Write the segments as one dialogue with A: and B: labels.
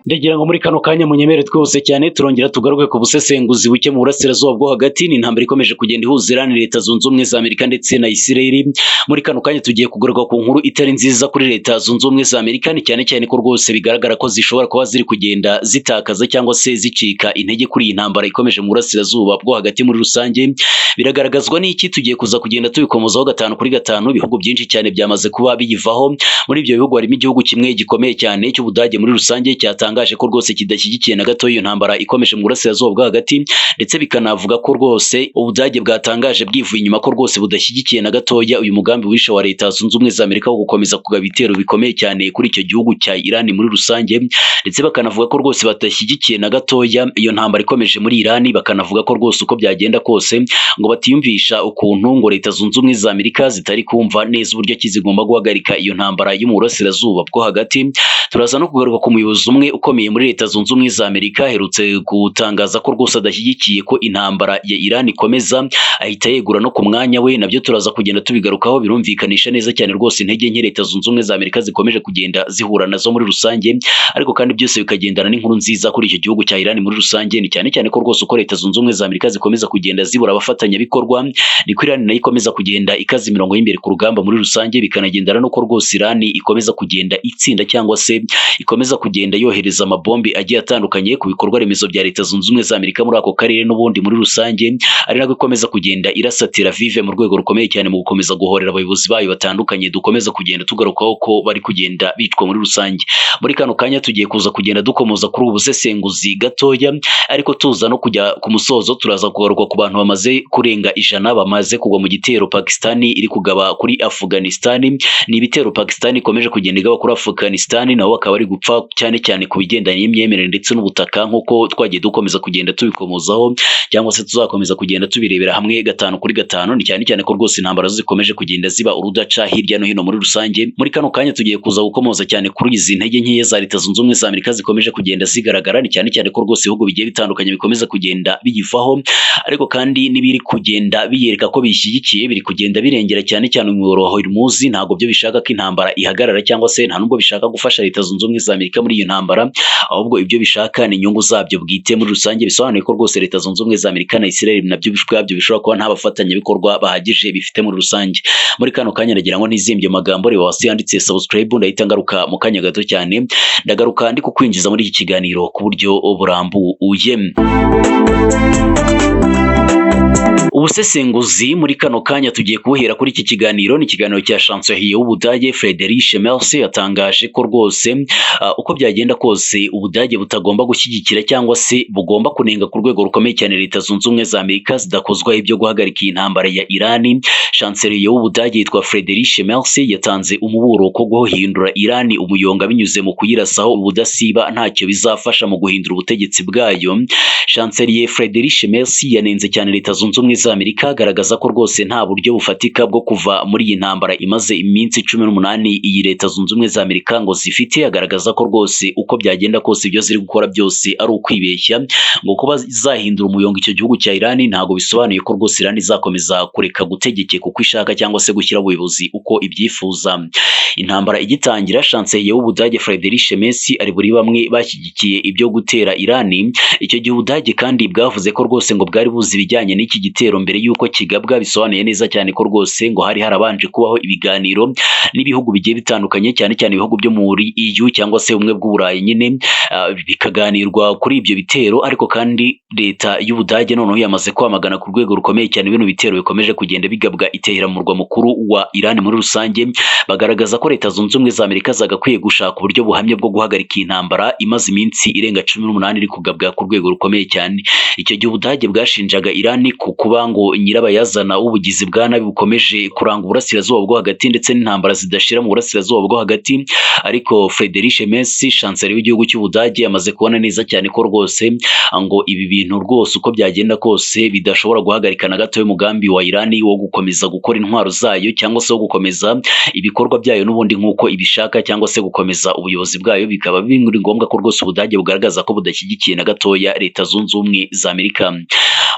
A: Ndagira ngo muri kano kanya munyemere twose cyane turongera tugaruke ku busesenguzi buke mu burasirazuba bwo hagati. Ni intambara ikomeje kugenda ihuza Iran, Leta Zunze Ubumwe za Amerika ndetse na Isiraheli. Muri kano kanya tugiye kugaruka ku nkuru itari nziza kuri Leta Zunze Ubumwe za Amerika, ni cyane cyane ko rwose bigaragara ko zishobora kuba ziri kugenda zitakaza cyangwa se zicika intege kuri iyi ntambara ikomeje mu burasirazuba bwo hagati muri rusange. Biragaragazwa n'iki? Tugiye kuza kugenda tubikomozaho gatanu kuri gatanu. Ibihugu byinshi cyane byamaze kuba biyivaho. Muri ibyo bihugu harimo igihugu kimwe gikomeye cyane cy'Ubudage muri rusange cyatangaje ko rwose kidashyigikiye na gato iyo ntambara ikomeje mu burasirazuba bwo hagati, ndetse bikanavuga ko rwose Ubudage bwatangaje bwivuye inyuma ko rwose budashyigikiye na gatoya uyu mugambi wishe wa Leta Zunze Ubumwe za Amerika wo gukomeza kugaba ibitero bikomeye cyane kuri icyo gihugu cya Iran muri rusange, ndetse bakanavuga ko rwose batashyigikiye na gatoya iyo ntambara ikomeje muri Iran. Bakanavuga ko rwose uko byagenda kose ngo batiyumvisha ukuntu ngo Leta Zunze Ubumwe za Amerika zitari kumva neza uburyo ki zigomba guhagarika iyo ntambara yo mu burasirazuba bwo hagati. Turaza no kugaruka ku muyobozi umwe ukomeye muri Leta Zunze Ubumwe za Amerika aherutse gutangaza ko rwose adashyigikiye ko intambara ya Iran ikomeza, ahita yegura no ku mwanya we. Nabyo turaza kugenda tubigarukaho, birumvikanisha neza cyane rwose intege nke Leta Zunze Ubumwe za Amerika zikomeje kugenda zihura nazo muri rusange, ariko kandi byose bikagendana n'inkuru nziza kuri icyo gihugu cya Iran muri rusange. Ni cyane cyane ko rwose uko Leta Zunze Ubumwe za Amerika zikomeza kugenda zibura abafatanyabikorwa, niko Iran nayo ikomeza kugenda ikaza imirongo y'imbere ku rugamba muri rusange. Bikanagendana nuko rwose Iran ikomeza kugenda itsinda cyangwa se ikomeza kugenda yohereza amabombi agiye atandukanye ku bikorwa remezo bya Leta Zunze Ubumwe za Amerika muri ako karere n'ubundi muri rusange, ari nako ikomeza kugenda irasatira vive mu rwego rukomeye cyane mu gukomeza guhorera abayobozi bayo batandukanye dukomeza kugenda tugarukaho ko bari kugenda bicwa muri rusange. Muri kano kanya tugiye kuza kugenda dukomoza kuri ubu busesenguzi gatoya, ariko tuza no kujya ku musozo. Turaza kugaruka ku bantu bamaze kurenga 100 bamaze kugwa mu gitero Pakistani iri kugaba kuri Afghanistan. Ni ibitero Pakistani ikomeje kugenda igaba kuri Afghanistan, nabo bakaba bari gupfa cyane cyane ku bigendanye n'imyemerere ndetse n'ubutaka, nk'uko twagiye dukomeza kugenda tubikomozaho cyangwa se tuzakomeza kugenda tubirebera hamwe gatanu kuri gatanu. Ni cyane cyane ko rwose intambara zikomeje kugenda ziba urudaca hirya no hino muri rusange. Muri kano kanya tugiye kuza gukomoza cyane kuri izi ntege nkeya za Leta Zunze Ubumwe za Amerika zikomeje kugenda zigaragara. Ni cyane cyane ko rwose ibihugu bigiye bitandukanye bikomeza kugenda biyivaho, ariko kandi n'ibiri kugenda biyereka ko bishyigikiye biri kugenda birengera cyane cyane umuyoboro Hormuz. Ntabwo byo bishaka ko intambara ihagarara cyangwa se nta nubwo bishaka gufasha Leta Zunze Ubumwe za Amerika muri iyo ntambara, ahubwo ibyo bishaka ni inyungu zabyo bwite muri rusange. Bisobanuye ko rwose Leta Zunze Ubumwe za Amerika na Israel nabyo ubwabyo bishobora kuba nta bafatanyabikorwa bahagije bifite muri rusange. Muri kano kanya nagira ngo nizimbye amagambo reba wasi yanditse subscribe, ndahita ngaruka mu kanya gato cyane. Ndagaruka ndi kukwinjiza muri iki kiganiro ku buryo burambuye. Ubusesenguzi muri kano kanya tugiye kubuhera kuri iki kiganiro. Ni ikiganiro cya Chancelier w'Ubudage Friedrich Merz yatangaje ko rwose uko byagenda kose Ubudage butagomba gushyigikira cyangwa se bugomba kunenga ku rwego rukomeye cyane Leta Zunze Ubumwe za Amerika zidakozwaho ibyo guhagarika iyi ntambara ya Iran. Chancelier w'Ubudage yitwa Friedrich Merz yatanze umuburo ko guhindura Iran umuyonga binyuze mu kuyirasaho ubudasiba ntacyo bizafasha mu guhindura ubutegetsi bwayo. Chancelier Friedrich Merz yanenze cyane Leta Zunze Ubumwe za Amerika, agaragaza ko rwose nta buryo bufatika bwo kuva muri iyi ntambara imaze iminsi 18 iyi Leta Zunze Ubumwe za Amerika ngo zifite. Agaragaza ko rwose uko byagenda kose ibyo ziri gukora byose ari ukwibeshya, ngo kuba zahindura umuyongo icyo gihugu cya Iran ntabwo bisobanuye ko rwose Iran izakomeza kureka gutegeke kuko ishaka cyangwa se gushyira ubuyobozi uko ibyifuza. Intambara igitangira, Chancelier w'Ubudage Friedrich Merz ari buri bamwe bashyigikiye ibyo gutera Iran. Icyo gihe Ubudage kandi bwavuze ko rwose ngo bwari buzi ibijyanye n'iki gitero mbere y'uko kigabwa. Bisobanuye neza cyane ko rwose ngo hari harabanje kubaho ibiganiro n'ibihugu bigiye bitandukanye, cyane cyane ibihugu byo muri EU cyangwa se ubumwe bw'Uburayi nyine, bikaganirwa kuri ibyo bitero. Ariko kandi Leta y'Ubudage noneho yamaze kwamagana ku rwego rukomeye cyane bino bitero bikomeje kugenda bigabwa itehera mu murwa mukuru wa Iran muri rusange. Bagaragaza ko Leta Zunze Ubumwe za Amerika zagakwiye gushaka uburyo buhamye bwo guhagarika iyi ntambara imaze iminsi irenga 18 iri kugabwa ku rwego rukomeye cyane. Icyo gihe Ubudage bwashinjaga Iran ku kuba ngo nyirabayazana w'ubugizi bwa nabi bukomeje kuranga uburasirazuba bwo hagati ndetse n'intambara zidashira mu burasirazuba bwo hagati. Ariko Friedrich Merz, Chancelier w'igihugu cy'Ubudage, yamaze kubona neza cyane ko rwose ngo ibi bintu rwose uko byagenda kose bidashobora guhagarika na gato umugambi wa Iran wo gukomeza gukora intwaro zayo cyangwa se wo gukomeza ibikorwa byayo n'ubundi nk'uko ibishaka cyangwa se gukomeza ubuyobozi bwayo. Bikaba biri ngombwa ko rwose Ubudage bugaragaza ko budashyigikiye na gatoya Leta Zunze Ubumwe za Amerika.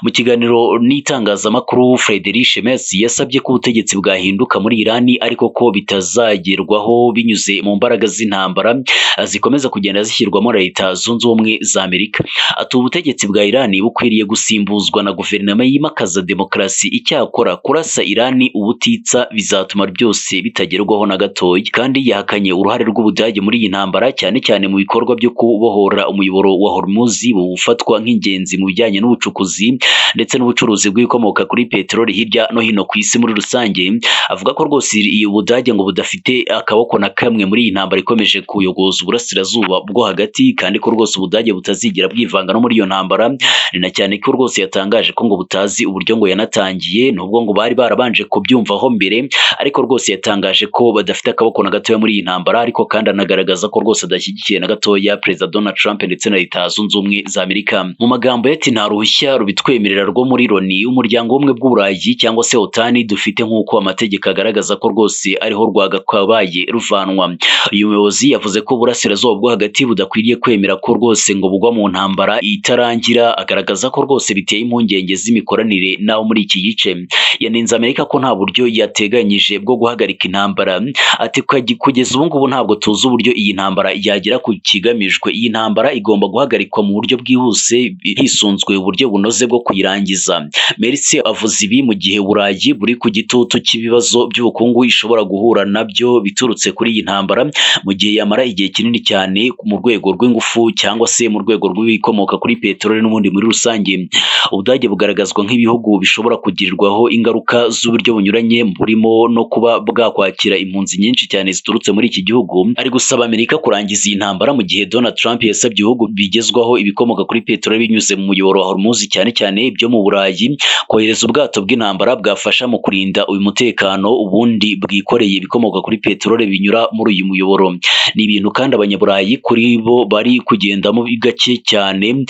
A: Mu kiganiro n'itangazamakuru Friedrich Merz yasabye ko ubutegetsi bwahinduka muri Irani ariko ko bitazagerwaho binyuze mu mbaraga z'intambara zikomeza kugenda zishyirwamo na Leta Zunze Ubumwe za Amerika. Ati ubutegetsi bwa Irani bukwiriye gusimbuzwa na guverinoma yimakaza demokarasi, icyakora kurasa Irani ubutitsa bizatuma byose bitagerwaho na gatoya. Kandi yahakanye uruhare rw'Ubudage muri iyi ntambara, cyane cyane mu bikorwa byo kubohora umuyoboro wa Hormuz bufatwa nk'ingenzi mu bijyanye n'ubucukuzi ndetse n'ubucuruzi bw'ibikomoka kuri peteroli hirya no hino ku isi muri rusange. Avuga ko rwose Ubudage ngo budafite akaboko na kamwe muri iyi ntambara ikomeje kuyogoza uburasirazuba bwo hagati, kandi ko rwose Ubudage butazigera bwivanga no muri iyo ntambara. Ni na cyane ko rwose yatangaje ko ngo butazi uburyo ngo yanatangiye, nubwo ngo bari barabanje kubyumvaho mbere, ariko rwose yatangaje ko badafite akaboko na gatoya muri iyi ntambara, ariko kandi anagaragaza ko rwose adashyigikiye na gatoya Perezida Donald Trump ndetse na Leta Zunze Ubumwe za Amerika. Mu magambo ye ati nta ruhushya rubitwemerera rwo muri Loni, umuryango w'ubumwe bw'Uburayi cyangwa se OTAN dufite, nk'uko amategeko agaragaza ko rwose ariho rwagakabaye ruvanwa. Uyu muyobozi yavuze ko uburasirazuba bwo hagati budakwiriye kwemera ko rwose ngo bugwa mu ntambara itarangira, agaragaza ko rwose biteye impungenge z'imikoranire naho muri iki gice. Yanenze Amerika ko nta buryo yateganyije bwo guhagarika intambara. Ati kugeza ubu ngubu ntabwo tuzi uburyo iyi ntambara yagera ku kigamijwe. Iyi ntambara igomba guhagarikwa mu buryo bwihuse hisunzwe uburyo bunoze bwo kuyirangiza. Merz avuze ibi mu gihe Burayi buri ku gitutu cy'ibibazo by'ubukungu ishobora guhura nabyo biturutse kuri iyi ntambara, mu gihe yamara igihe kinini cyane mu rwego rw'ingufu cyangwa se mu rwego rw'ibikomoka kuri peteroli n'ubundi muri rusange. Ubudage bugaragazwa nk'ibihugu bishobora kugirirwaho ingaruka z'uburyo bunyuranye, burimo no kuba bwakwakira impunzi nyinshi cyane ziturutse muri iki gihugu. Ari gusaba Amerika kurangiza iyi ntambara, mu gihe Donald Trump yasabye ibihugu bigezwaho ibikomoka kuri peteroli binyuze mu muyoboro wa Hormuz, cyane cyane ibyo mu Burayi, kohereza ubwato bw'intambara bwafasha mu kurinda uyu mutekano, ubundi bwikoreye ibikomoka kuri peteroli binyura muri uyu muyoboro. Ni ibintu kandi abanyaburayi kuri bo bari kugendamo gake cyane,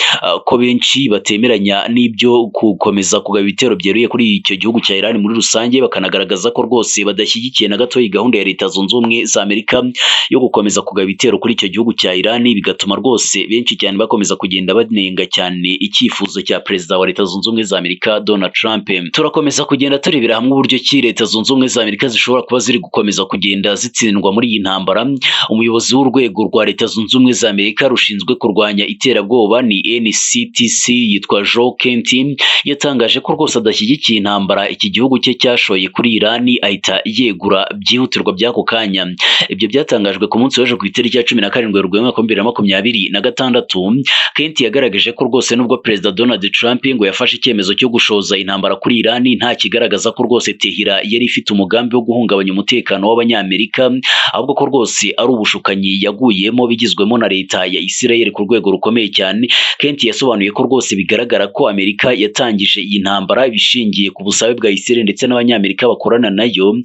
A: ko benshi batemeranya n'ibyo gukomeza kugaba ibitero byeruye kuri icyo gihugu cya Iran muri rusange, bakanagaragaza ko rwose badashyigikiye na gato iyi gahunda ya Leta Zunze Ubumwe za Amerika yo gukomeza kugaba ibitero kuri icyo gihugu cya Iran, bigatuma rwose benshi cyane bakomeza kugenda banenga cyane icyifuzo cya Perezida wa Leta Zunze Ubumwe za Amerika Donald Trump. Turakomeza kugenda turebera hamwe uburyo ki Leta Zunze Ubumwe za Amerika zishobora kuba ziri gukomeza kugenda zitsindwa muri iyi ntambara. Umuyobozi w'urwego rwa Leta Zunze Ubumwe za Amerika rushinzwe kurwanya iterabwoba ni NCTC yitwa Joe Kenty, yatangaje ko rwose adashyigikiye intambara iki gihugu cye cyashoye kuri Iran, ahita yegura byihutirwa by'ako kanya. Ibyo byatangajwe ku munsi w'ejo ku itariki ya 17 Werurwe 2026. Kenty yagaragaje ko rwose nubwo Perezida Donald Trump ngo yafashe icyemezo cyo gushoza intambara kuri Iran, nta kigaragaza ko rwose Tehran yari ifite umugambi wo guhungabanya umutekano w'abanyamerika, ahubwo ko rwose ari ubushukanyi yaguyemo bigizwemo na Leta ya Israel ku rwego rukomeye cyane. Kenty yasobanuye ko rwose bigaragara ko Amerika yatangije iyi ntambara bishingiye ku busabe bwa Israel ndetse n'abanyamerika bakorana nayo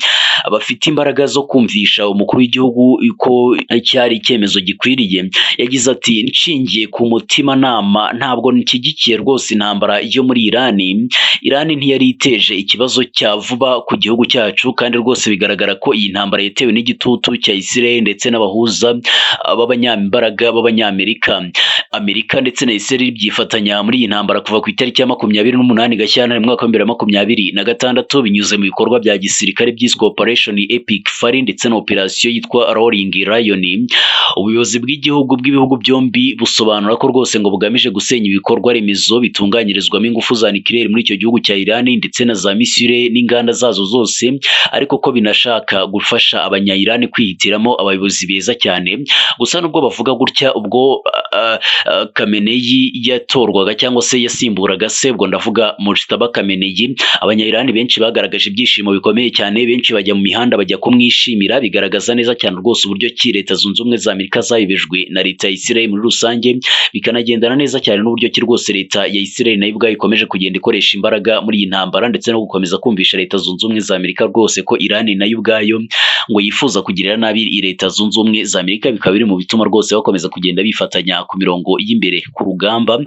A: bafite imbaraga zo kumvisha umukuru w'igihugu ko cyari icyemezo gikwiriye. Yagize ati nshingiye ku mutima nama ntabwo nshyigikiye rwose intambara yo muri Iran. Iran ntiyari iteje ikibazo cya vuba ku gihugu cyacu, kandi rwose bigaragara ko iyi ntambara yatewe n'igitutu cya Israel ndetse n'abahuza b'abanyambaraga b'abanyamerika. Amerika ndetse na Israel byifatanya muri iyi ntambara kuva ku itariki ya 28 Gashyantare mu mwaka wa 2026 binyuze mu bikorwa bya gisirikare byiswe Operation Epic Fury ndetse na operasiyo yitwa Rolling Lion. Ubuyobozi bw'igihugu bw'ibihugu byombi busobanura ko rwose ngo bugamije gusenya ibikorwa remezo bitunganyirizwamo ingufu za nucleaire muri icyo gihugu cya Iran ndetse na za misile n'inganda zazo zose, ariko ko binashaka gufasha abanya-Iran kwihitiramo abayobozi beza cyane. Gusa nubwo bavuga gutya, ubwo Khamenei yatorwaga cyangwa se yasimburaga se, ubwo ndavuga Mujtaba Khamenei, abanya-Iran benshi bagaragaje ibyishimo bikomeye cyane, benshi bajya mu mihanda bajya kumwishimira, bigaragaza neza cyane rwose uburyo ki Leta Zunze Ubumwe za Amerika zayibejwe na Leta ya Israel muri rusange, bikanagendana neza cyane n'uburyo ki rwose Leta ya Israel nayo ubwayo ikomeje kugenda ikoresha imbaraga muri iyi ntambara, ndetse no gukomeza kumvisha Leta Zunze Ubumwe za Amerika rwose ko Iran nayo ubwayo ngo yifuza kugirira nabi Leta Zunze Ubumwe za Amerika. Bikaba biri mu bituma rwose bakomeza kugenda bifatanya ku mirongo y'imbere ku rugamba.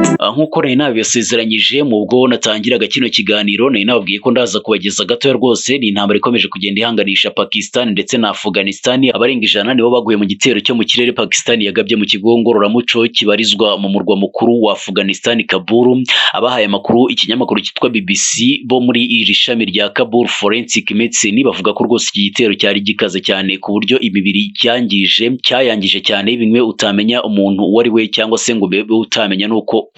A: Nk'uko nari nabibasezeranyije mu bwo natangiraga kino kiganiro, nari nababwiye ko ndaza kubageza gatoya rwose. Ni intambara ikomeje kugenda ihanganisha Pakistan ndetse na Afghanistan. Abarenga 100 nibo baguye mu gitero cyo mu kirere Pakistan yagabye mu kigo ngororamuco kibarizwa mu murwa mukuru wa Afghanistan, Kabul. Abahaye amakuru ikinyamakuru cyitwa BBC bo muri iri shami rya Kabul Forensic Medicine bavuga ko rwose iki gitero cyari gikaze cyane ku buryo imibiri cyayangije cyane, bimwe utamenya umuntu wari we cyangwa se ngo bebe utamenya nuko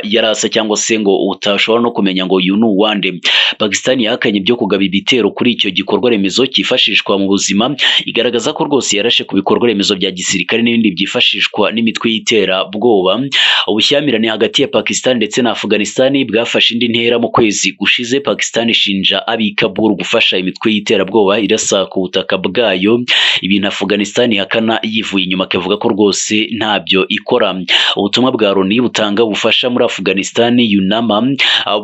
A: yarasa cyangwa se ngo utashobora no kumenya ngo uyu ni uwande. Pakistan yahakanye ibyo kugaba ibitero kuri icyo gikorwa remezo cyifashishwa mu buzima, igaragaza ko rwose yarashe ku bikorwa remezo bya gisirikare n'ibindi byifashishwa n'imitwe y'itera bwoba. Ubushyamirane hagati ya Pakistan ndetse na Afghanistan bwafashe indi ntera mu kwezi gushize. Pakistan ishinja abi Kabul gufasha imitwe y'itera bwoba irasa ku butaka bwayo, ibintu Afghanistan ihakana yivuye inyuma, akavuga ko rwose ntabyo ikora. Ubutumwa bwa Loni butanga ubufasha muri Afghanistan UNAMA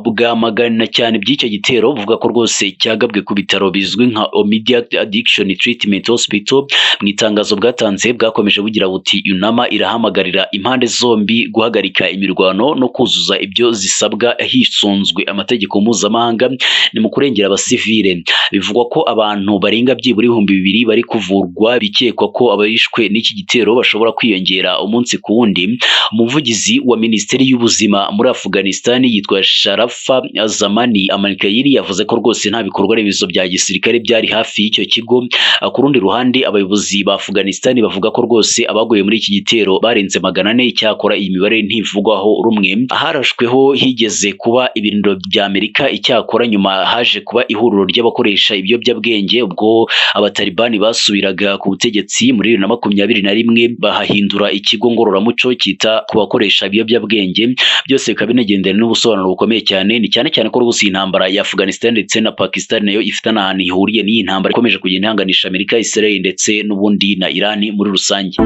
A: bwamagana cyane by'icyo gitero, buvuga ko rwose cyagabwe ku bitaro bizwi nka Immediate Addiction Treatment Hospital. Mu itangazo bwatanze bwakomeje bugira buti UNAMA irahamagarira impande zombi guhagarika imirwano no kuzuza ibyo zisabwa hisunzwe amategeko mpuzamahanga ni mu kurengera abasivile. Bivugwa ko abantu barenga byibura 2,000 bari kuvurwa, bikekwa ko abarishwe n'iki gitero bashobora kwiyongera umunsi ku wundi. Umuvugizi wa Minisiteri y'Ubuzima muri Afghanistan yitwa Sharafa Zamani Amalkayiri yavuze ko rwose nta bikorwa remezo bya gisirikare byari hafi y'icyo kigo. Ku rundi ruhande, abayobozi ba Afghanistan bavuga ko rwose abaguye muri iki gitero barenze 400. Icyakora iyi mibare ntivugwaho rumwe. Aharashweho higeze kuba ibirindiro bya Amerika, icyakora nyuma haje kuba ihuriro ry'abakoresha ibiyobyabwenge ubwo abatalibani basubiraga ku butegetsi muri 2021, bahahindura ikigo ngororamuco kita ku bakoresha ibiyobyabwenge. Byose bikaba binagendana n'ubusobanuro bukomeye cyane, ni cyane cyane ko rwose intambara ya Afghanistan ndetse na Pakistan nayo ifite n'ahantu ihuriye n'iyi ntambara ikomeje kugenda ihanganisha Amerika, Israel ndetse n'ubundi na Iran muri rusange.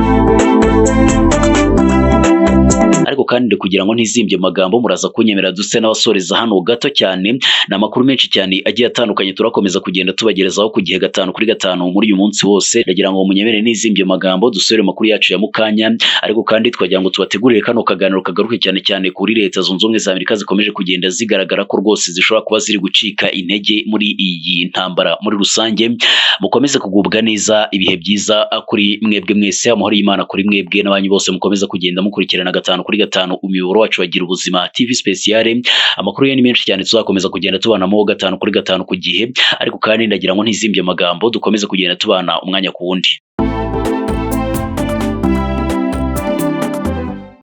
A: Ariko kandi kugira ngo ntizimbye magambo, muraza kunyemera duse n'abasoreza hano gato cyane. Na makuru menshi cyane agiye atandukanye turakomeza kugenda tubagerezaho ku gihe 5 kuri 5 muri uyu munsi wose. Ndagira ngo munyemere ntizimbye magambo dusubire makuru yacu ya mukanya. Ariko kandi twagira ngo tubategurire kano kaganiro kagaruke cyane cyane kuri Leta Zunze Ubumwe za Amerika zikomeje kugenda zigaragara ko rwose zishobora kuba ziri gucika intege muri iyi ntambara muri rusange. Mukomeze kugubwa neza, ibihe byiza kuri mwebwe mwese, amahoro y'Imana kuri mwebwe n'abanyu bose mukomeza kugenda mukurikirana 5 kuri 5 umuyoboro wacu wagira ubuzima TV speciale. Amakuru ye ni menshi cyane, tuzakomeza kugenda tubanamo 5 kuri 5 ku gihe. Ariko kandi ndagira ngo ntizimbye magambo dukomeze kugenda tubana umwanya ku wundi.